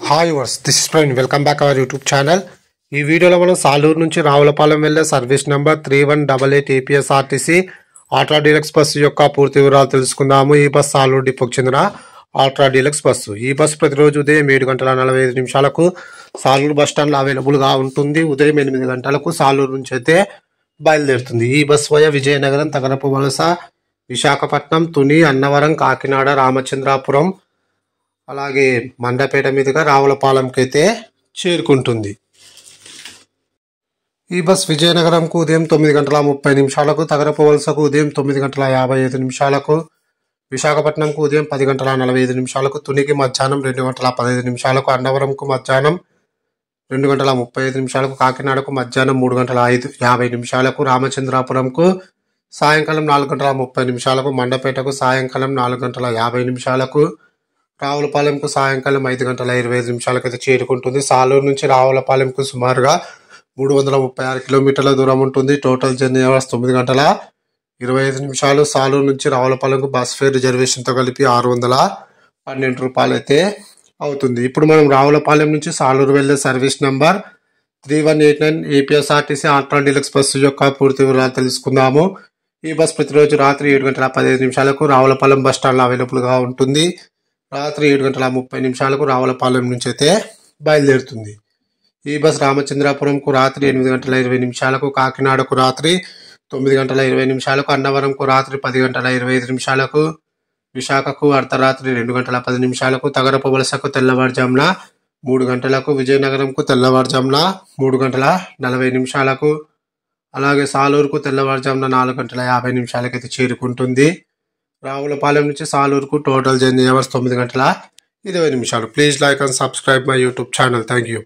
Hi viewers this is Praveen welcome back our YouTube channel. ఈ వీడియోలో మనం సాలూరు నుంచి రావులపాలెం వెళ్ళే service number 3188 APSRTC ultra deluxe bus యొక్క పూర్తి వివరాలు తెలుసుకుందాము. ఈ బస్ సాలూరు డిపోకి చెందిన అల్ట్రా డీలక్స్ బస్సు. ఈ బస్సు ప్రతిరోజు ఉదయం 7:45 సాలూరు బస్ స్టాండ్లో అవైలబుల్గా ఉంటుంది. ఉదయం 8 గంటలకు సాలూరు నుంచి అయితే బయలుదేరుతుంది. ఈ బస్ వయ విజయనగరం, తగరపు వలస, విశాఖపట్నం, తుని, అన్నవరం, కాకినాడ, రామచంద్రాపురం, అలాగే మండపేట మీదుగా రావులపాలెంకి అయితే చేరుకుంటుంది. ఈ బస్ విజయనగరంకు ఉదయం 9:30, తగరపు వలసకు ఉదయం 9:55, విశాఖపట్నంకు ఉదయం 10:45, తునికి మధ్యాహ్నం 2:15, అన్నవరంకు మధ్యాహ్నం 2:35, కాకినాడకు మధ్యాహ్నం 3:50, రామచంద్రాపురంకు సాయంకాలం 4:30, మండపేటకు సాయంకాలం 4:50, రావులపాలెంకు సాయంకాలం 5:25 అయితే చేరుకుంటుంది. సాలూరు నుంచి రావులపాలెంకు సుమారుగా 336 కిలోమీటర్ల దూరం ఉంటుంది. Total journey hours 9:25. సాలూరు నుంచి రావులపాలెంకు బస్ ఫేర్ రిజర్వేషన్తో కలిపి 612 రూపాయలు అయితే అవుతుంది. ఇప్పుడు మనం రావులపాలెం నుంచి సాలూరు వెళ్ళే service number 3189 APSRTC ultra deluxe bus యొక్క పూర్తి వివరాలు తెలుసుకుందాము. ఈ బస్ ప్రతిరోజు రాత్రి 7:15 రావులపాలెం బస్ స్టాండ్లో అవైలబుల్గా ఉంటుంది. రాత్రి 7:30 రావులపాలెం నుంచి అయితే బయలుదేరుతుంది. ఈ బస్ రామచంద్రాపురంకు రాత్రి 8:20, కాకినాడకు రాత్రి 9:20, అన్నవరంకు రాత్రి 10:25, విశాఖకు అర్ధరాత్రి 2:10, తగరపు వలసకు తెల్లవారుజామున 3 గంటలకు, విజయనగరంకు తెల్లవారుజామున 3:40, అలాగే సాలూరుకు తెల్లవారుజామున 4:50 అయితే చేరుకుంటుంది. రావులపాలెం నుంచి సాలూరుకు total journey hours 9:20. Please like and subscribe my YouTube channel. Thank you.